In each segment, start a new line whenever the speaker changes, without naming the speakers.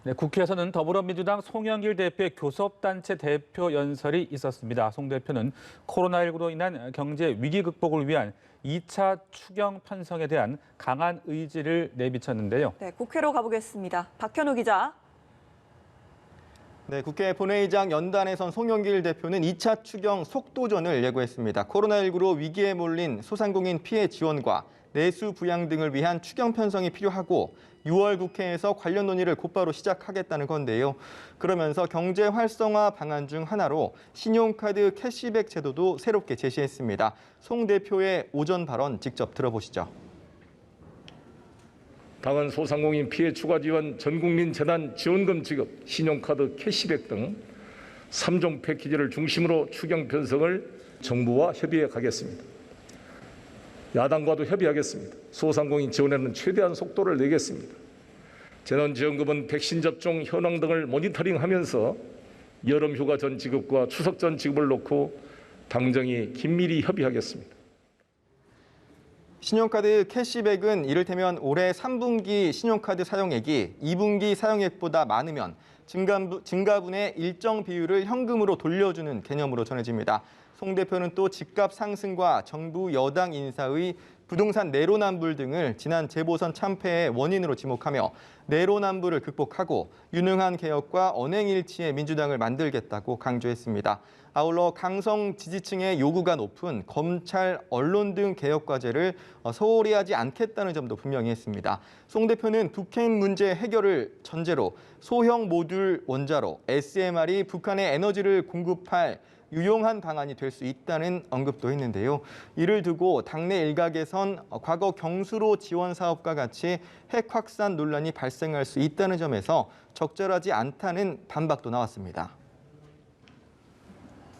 네, 국회에서는 더불어민주당 송영길 대표의 교섭단체 대표 연설이 있었습니다. 송 대표는 코로나19로 인한 경제 위기 극복을 위한 2차 추경 편성에 대한 강한 의지를 내비쳤는데요.
네, 국회로 가보겠습니다. 박현우 기자.
네, 국회 본회의장 연단에선 송영길 대표는 2차 추경 속도전을 예고했습니다. 코로나19로 위기에 몰린 소상공인 피해 지원과 내수 부양 등을 위한 추경 편성이 필요하고 6월 국회에서 관련 논의를 곧바로 시작하겠다는 건데요. 그러면서 경제 활성화 방안 중 하나로 신용카드 캐시백 제도도 새롭게 제시했습니다. 송 대표의 오전 발언 직접 들어보시죠.
당은 소상공인 피해 추가 지원, 전국민 재난 지원금 지급, 신용카드 캐시백 등 3종 패키지를 중심으로 추경 편성을 정부와 협의해 가겠습니다. 야당과도 협의하겠습니다. 소상공인 지원에는 최대한 속도를 내겠습니다. 재난지원금은 백신 접종 현황 등을 모니터링하면서 여름휴가 전 지급과 추석 전 지급을 놓고 당정이 긴밀히 협의하겠습니다.
신용카드 캐시백은 이를테면 올해 3분기 신용카드 사용액이 2분기 사용액보다 많으면 증가분의 일정 비율을 현금으로 돌려주는 개념으로 전해집니다. 송 대표는 또 집값 상승과 정부 여당 인사의 부동산 내로남불 등을 지난 재보선 참패의 원인으로 지목하며 내로남불을 극복하고 유능한 개혁과 언행일치의 민주당을 만들겠다고 강조했습니다. 아울러 강성 지지층의 요구가 높은 검찰, 언론 등 개혁 과제를 소홀히 하지 않겠다는 점도 분명히 했습니다. 송 대표는 북핵 문제 해결을 전제로 소형 모듈 원자로 SMR이 북한에 에너지를 공급할 유용한 방안이 될 수 있다는 언급도 했는데요. 이를 두고 당내 일각에선 과거 경수로 지원 사업과 같이 핵 확산 논란이 발생할 수 있다는 점에서 적절하지 않다는 반박도 나왔습니다.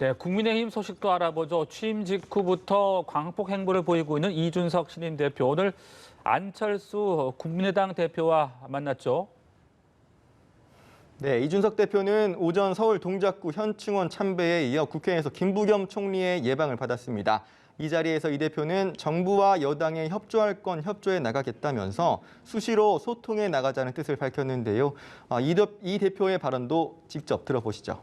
네, 국민의힘 소식도 알아보죠. 취임 직후부터 광폭 행보를 보이고 있는 이준석 신임 대표. 오늘 안철수 국민의당 대표와 만났죠.
네, 이준석 대표는 오전 서울 동작구 현충원 참배에 이어 국회에서 김부겸 총리의 예방을 받았습니다. 이 자리에서 이 대표는 정부와 여당에 협조할 건 협조해 나가겠다면서 수시로 소통해 나가자는 뜻을 밝혔는데요. 이 대표의 발언도 직접 들어보시죠.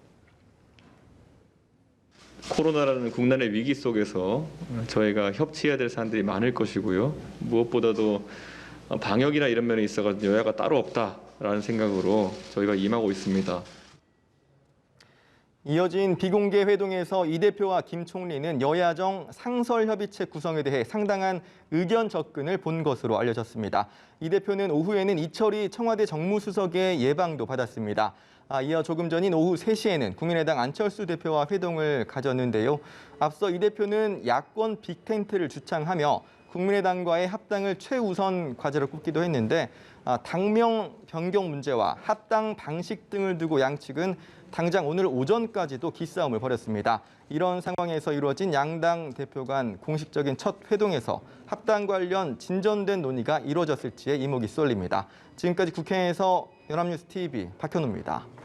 코로나라는 국난의 위기 속에서 저희가 협치해야 될 사안들이 많을 것이고요. 무엇보다도 방역이나 이런 면에 있어서 여야가 따로 없다라는 생각으로 저희가 임하고 있습니다.
이어진 비공개 회동에서 이 대표와 김 총리는 여야정 상설협의체 구성에 대해 상당한 의견 접근을 본 것으로 알려졌습니다. 이 대표는 오후에는 이철희 청와대 정무수석의 예방도 받았습니다. 이어 조금 전인 오후 3시에는 국민의당 안철수 대표와 회동을 가졌는데요. 앞서 이 대표는 야권 빅텐트를 주창하며 국민의당과의 합당을 최우선 과제로 꼽기도 했는데 당명 변경 문제와 합당 방식 등을 두고 양측은 당장 오늘 오전까지도 기싸움을 벌였습니다. 이런 상황에서 이루어진 양당 대표 간 공식적인 첫 회동에서 합당 관련 진전된 논의가 이루어졌을지에 이목이 쏠립니다. 지금까지 국회에서 연합뉴스 TV 박현우입니다.